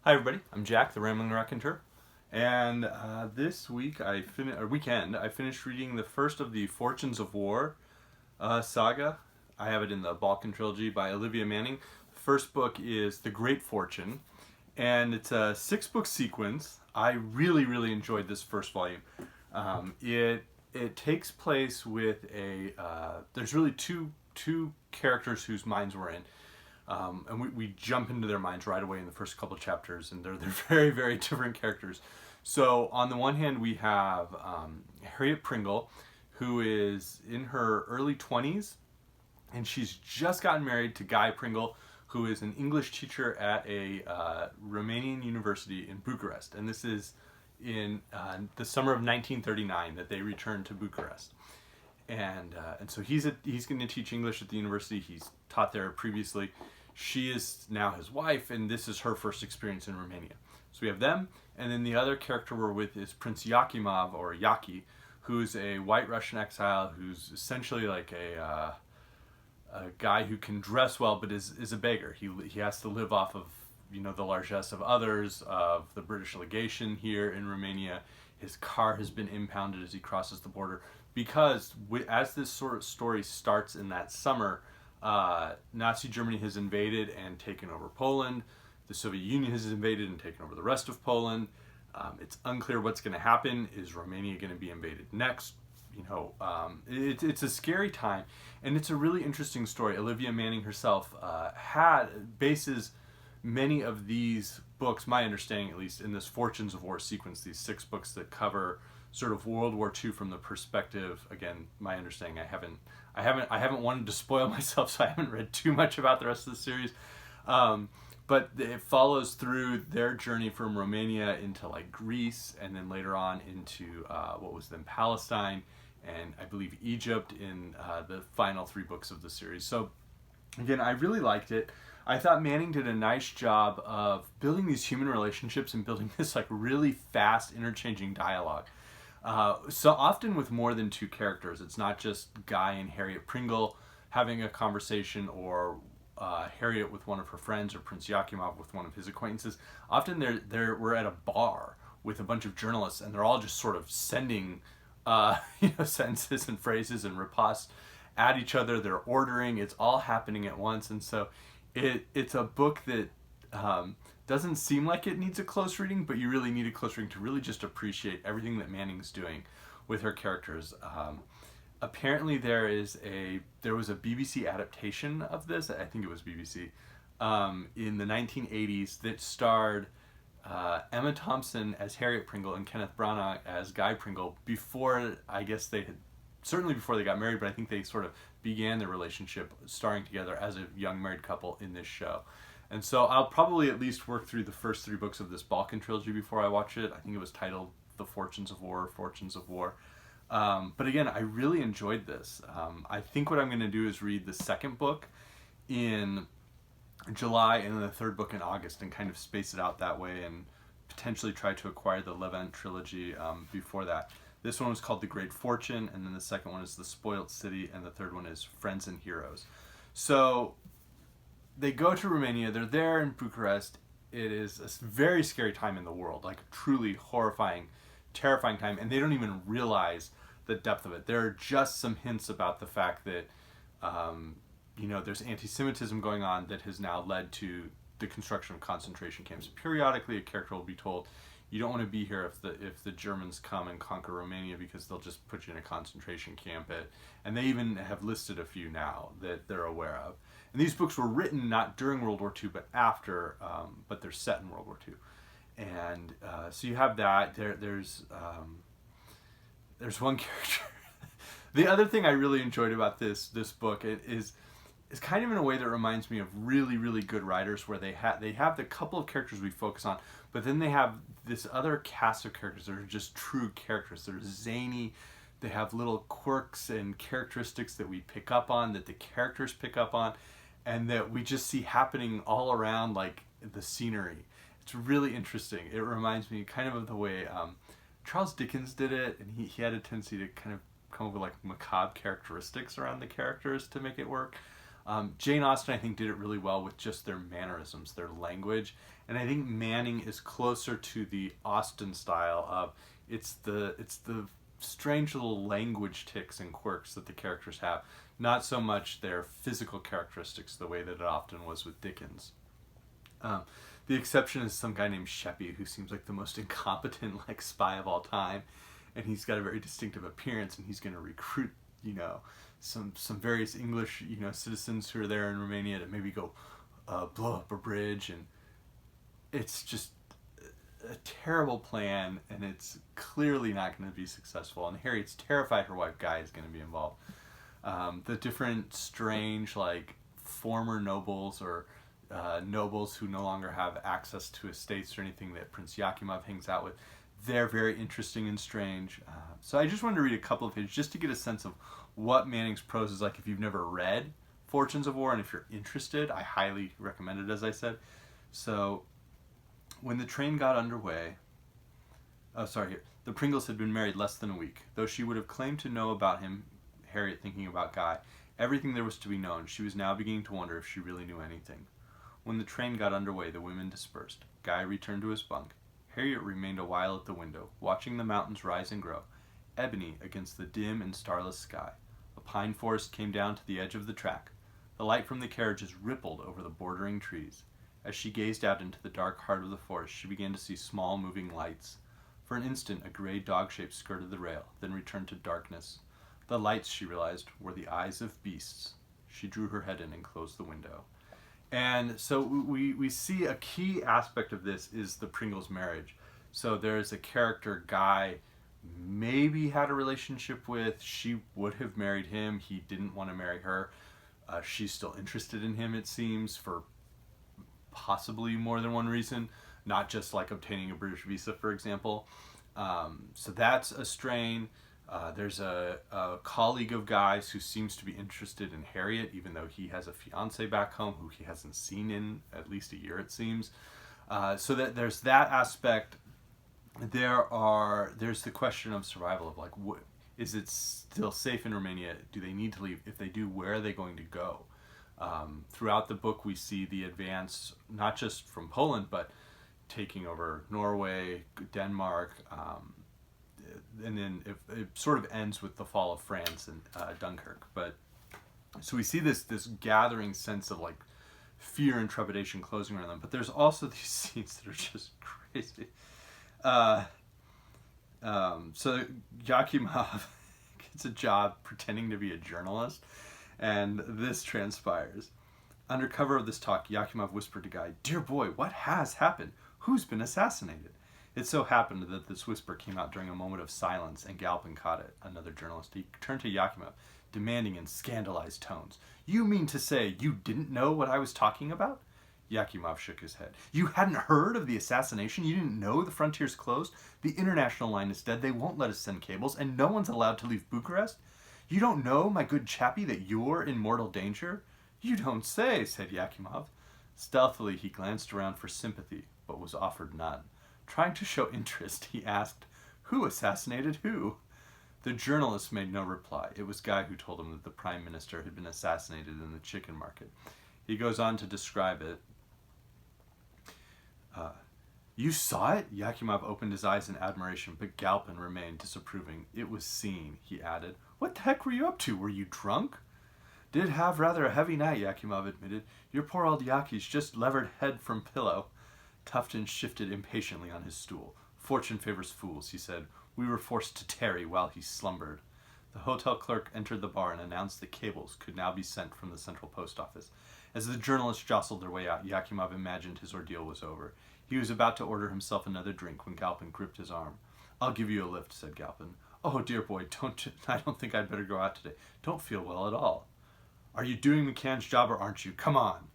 Hi everybody, I'm Jack, the Rambling Raconteur, and this weekend I finished reading the first of the Fortunes of War saga. I have it in the Balkan trilogy by Olivia Manning. The first book is The Great Fortune, and it's a 6-book sequence. I really enjoyed this first volume. It takes place with there's really two characters whose minds we're in. And we jump into their minds right away in the first couple of chapters, and they're very different characters. So on the one hand, we have Harriet Pringle, who is in her early 20s, and she's just gotten married to Guy Pringle, who is an English teacher at a Romanian university in Bucharest. And this is in the summer of 1939 that they returned to Bucharest. And so he's going to teach English at the university. He's taught there previously. She is now his wife, and this is her first experience in Romania. So we have them, and then the other character we're with is Prince Yakima, or Yaki, who's a white Russian exile who's essentially like a guy who can dress well but is a beggar. He has to live off of the largesse of others, of the British legation here in Romania. His car has been impounded as he crosses the border because as this sort of story starts in that summer, Nazi Germany has invaded and taken over Poland. The Soviet Union has invaded and taken over the rest of Poland. It's unclear what's going to happen. Is Romania going to be invaded next? It's a scary time, and it's a really interesting story. Olivia Manning herself bases many of these books, my understanding at least, in this Fortunes of War sequence, these 6 books that cover sort of World War II from the perspective, again, my understanding, I haven't wanted to spoil myself, so I haven't read too much about the rest of the series. But it follows through their journey from Romania into like Greece, and then later on into what was then Palestine, and I believe Egypt in the final 3 books of the series. So again, I really liked it. I thought Manning did a nice job of building these human relationships and building this like really fast interchanging dialogue. So often with more than 2 characters. It's not just Guy and Harriet Pringle having a conversation, or Harriet with one of her friends, or Prince Yakimov with one of his acquaintances. Often we're at a bar with a bunch of journalists, and they're all just sort of sending sentences and phrases and riposte at each other. They're ordering. It's all happening at once, and so it's a book that doesn't seem like it needs a close reading, but you really need a close reading to really just appreciate everything that Manning's doing with her characters. Apparently there was a BBC adaptation of this, I think it was BBC, in the 1980s that starred Emma Thompson as Harriet Pringle and Kenneth Branagh as Guy Pringle before, I guess certainly before they got married, but I think they sort of began their relationship starring together as a young married couple in this show. And so I'll probably at least work through the first 3 books of this Balkan trilogy before I watch it. I think it was titled The Fortunes of War, Fortunes of War. But again, I really enjoyed this. I think what I'm going to do is read the 2nd book in July and then the 3rd book in August, and kind of space it out that way, and potentially try to acquire the Levant trilogy before that. This one was called The Great Fortune, and then the 2nd one is The Spoilt City, and the 3rd one is Friends and Heroes. So they go to Romania, they're there in Bucharest. It is a very scary time in the world, like truly horrifying, terrifying time, and they don't even realize the depth of it. There are just some hints about the fact that there's anti-Semitism going on that has now led to the construction of concentration camps. Periodically a character will be told, you don't want to be here if the Germans come and conquer Romania, because they'll just put you in a concentration camp. And they even have listed a few now that they're aware of. And these books were written not during World War II, but after, but they're set in World War II. And so you have that. There's one character. The other thing I really enjoyed about this book is kind of in a way that reminds me of really good writers, where they have the couple of characters we focus on, but then they have this other cast of characters that are just true characters. They're zany. They have little quirks and characteristics that we pick up on, that the characters pick up on, and that we just see happening all around, like the scenery. It's really interesting. It reminds me kind of the way Charles Dickens did it, and he had a tendency to kind of come up with like macabre characteristics around the characters to make it work. Jane Austen, I think, did it really well with just their mannerisms, their language, and I think Manning is closer to the Austen style of it's the strange little language tics and quirks that the characters have, not so much their physical characteristics the way that it often was with Dickens. The exception is some guy named Sheppy, who seems like the most incompetent spy of all time, and he's got a very distinctive appearance, and he's going to recruit some various English citizens who are there in Romania to maybe go blow up a bridge, and it's just a terrible plan, and it's clearly not going to be successful. And Harriet's terrified her wife Guy is going to be involved. The different strange former nobles or nobles who no longer have access to estates or anything that Prince Yakima hangs out with, they're very interesting and strange. So I just wanted to read a couple of pages just to get a sense of what Manning's prose is like if you've never read Fortunes of War, and if you're interested, I highly recommend it, as I said. So when the train got underway, the Pringles had been married less than a week. Though she would have claimed to know about him, Harriet thinking about Guy, everything there was to be known, she was now beginning to wonder if she really knew anything. When the train got underway, the women dispersed. Guy returned to his bunk. Harriet remained a while at the window, watching the mountains rise and grow, ebony against the dim and starless sky. A pine forest came down to the edge of the track. The light from the carriages rippled over the bordering trees. As she gazed out into the dark heart of the forest, she began to see small moving lights. For an instant, a gray dog shape skirted the rail, then returned to darkness. The lights, she realized, were the eyes of beasts. She drew her head in and closed the window. And so we see a key aspect of this is the Pringles marriage. So there's a character, Guy, maybe had a relationship with. She would have married him. He didn't want to marry her. She's still interested in him, it seems, for possibly more than one reason. Not just obtaining a British visa, for example. So that's a strain. There's a colleague of Guy's who seems to be interested in Harriet, even though he has a fiance back home who he hasn't seen in at least a year, it seems. So that there's that aspect. There's the question of survival of is it still safe in Romania? Do they need to leave? If they do, where are they going to go? Throughout the book, we see the advance, not just from Poland, but taking over Norway, Denmark, and then it sort of ends with the fall of France and Dunkirk. But so we see this gathering sense of fear and trepidation closing around them. But there's also these scenes that are just crazy. So Yakima gets a job pretending to be a journalist, and this transpires. Under cover of this talk, Yakimov whispered to Guy, "Dear boy, what has happened? Who's been assassinated?" It so happened that this whisper came out during a moment of silence, and Galpin caught it, another journalist. He turned to Yakimov, demanding in scandalized tones, "You mean to say you didn't know what I was talking about?" Yakimov shook his head. "You hadn't heard of the assassination? You didn't know the frontier's closed? The international line is dead, they won't let us send cables, and no one's allowed to leave Bucharest? You don't know, my good chappie, that you're in mortal danger?" "You don't say," said Yakimov. Stealthily, he glanced around for sympathy, but was offered none. Trying to show interest, he asked, "Who assassinated who?" The journalist made no reply. It was Guy who told him that the Prime Minister had been assassinated in the chicken market. He goes on to describe it. "You saw it?" Yakimov opened his eyes in admiration, but Galpin remained disapproving. "It was seen," he added. "What the heck were you up to? Were you drunk?" "Did have rather a heavy night," Yakimov admitted. "Your poor old Yaki's just levered head from pillow." Tufton shifted impatiently on his stool. "Fortune favors fools," he said. "We were forced to tarry while he slumbered." The hotel clerk entered the bar and announced that cables could now be sent from the central post office. As the journalists jostled their way out, Yakimov imagined his ordeal was over. He was about to order himself another drink when Galpin gripped his arm. "I'll give you a lift," said Galpin. "Oh, dear boy, I don't think I'd better go out today. Don't feel well at all." "Are you doing McCann's job or aren't you? Come on."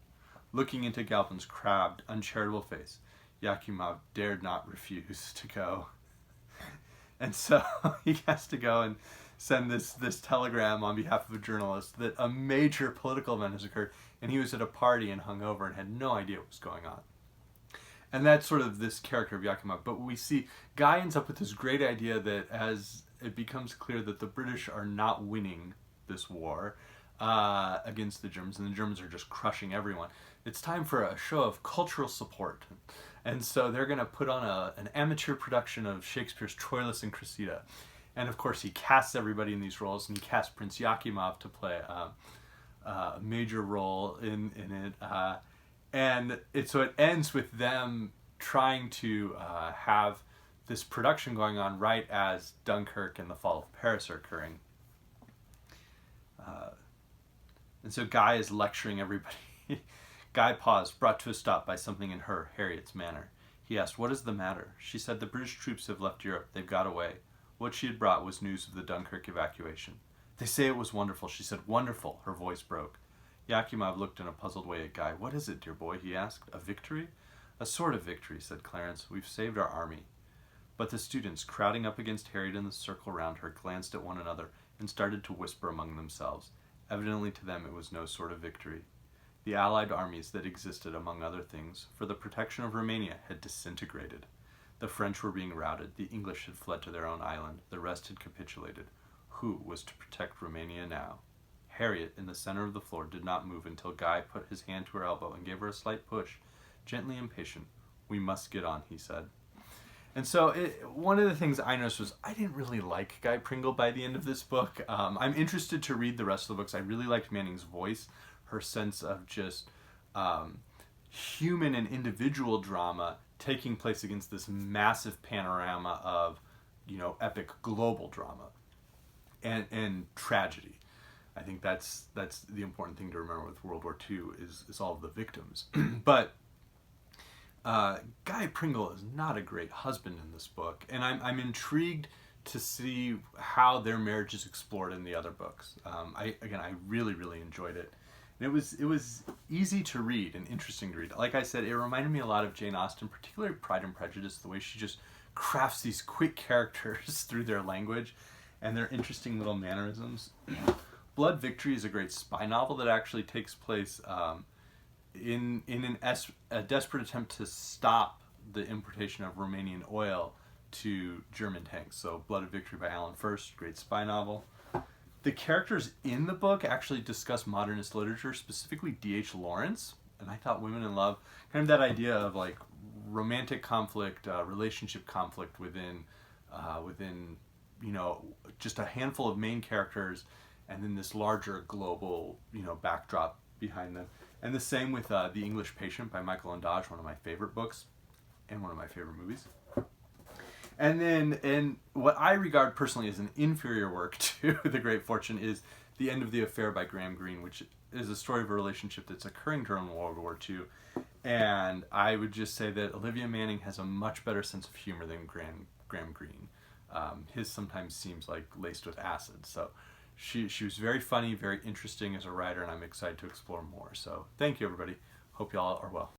Looking into Galpin's crabbed, uncharitable face, Yakimov dared not refuse to go. And so he has to go and send this telegram on behalf of a journalist that a major political event has occurred, and he was at a party and hungover and had no idea what was going on. And that's sort of this character of Yakima. But we see Guy ends up with this great idea that as it becomes clear that the British are not winning this war, against the Germans, and the Germans are just crushing everyone. It's time for a show of cultural support. And so they're going to put on an amateur production of Shakespeare's Troilus and Cressida. And of course he casts everybody in these roles, and he casts Prince Yakima to play a major role in it. So it ends with them trying to have this production going on right as Dunkirk and the fall of Paris are occurring. And so Guy is lecturing everybody. Guy paused, brought to a stop by something in her, Harriet's, manner. He asked, "What is the matter?" She said, "The British troops have left Europe. They've got away." What she had brought was news of the Dunkirk evacuation. "They say it was wonderful," she said. "Wonderful." Her voice broke. Yakima looked in a puzzled way at Guy. "What is it, dear boy?" he asked. "A victory?" "A sort of victory," said Clarence. "We've saved our army." But the students, crowding up against Harriet in the circle round her, glanced at one another and started to whisper among themselves. Evidently to them it was no sort of victory. The Allied armies that existed, among other things, for the protection of Romania had disintegrated. The French were being routed, the English had fled to their own island, the rest had capitulated. Who was to protect Romania now? Harriet, in the center of the floor, did not move until Guy put his hand to her elbow and gave her a slight push, gently impatient. "We must get on," he said. And so one of the things I noticed was I didn't really like Guy Pringle by the end of this book. I'm interested to read the rest of the books. I really liked Manning's voice, her sense of just human and individual drama taking place against this massive panorama of, epic global drama and tragedy. I think that's the important thing to remember with World War II is all of the victims. But Guy Pringle is not a great husband in this book, and I'm intrigued to see how their marriage is explored in the other books. I really, really enjoyed it. And it was easy to read and interesting to read. Like I said, it reminded me a lot of Jane Austen, particularly Pride and Prejudice, the way she just crafts these quick characters through their language and their interesting little mannerisms. Blood Victory is a great spy novel that actually takes place in a desperate attempt to stop the importation of Romanian oil to German tanks. So Blood of Victory by Alan Furst, great spy novel. The characters in the book actually discuss modernist literature, specifically D.H. Lawrence, and I thought Women in Love, kind of that idea of like romantic conflict, relationship conflict within just a handful of main characters, and then this larger global backdrop behind them. And the same with The English Patient by Michael Ondaatje, one of my favorite books and one of my favorite movies. And what I regard personally as an inferior work to The Great Fortune is The End of the Affair by Greene, which is a story of a relationship that's occurring during World War II. And I would just say that Olivia Manning has a much better sense of humor than Graham Greene. His sometimes seems like laced with acid. So she was very funny, very interesting as a writer, and I'm excited to explore more. So thank you, everybody. Hope you all are well.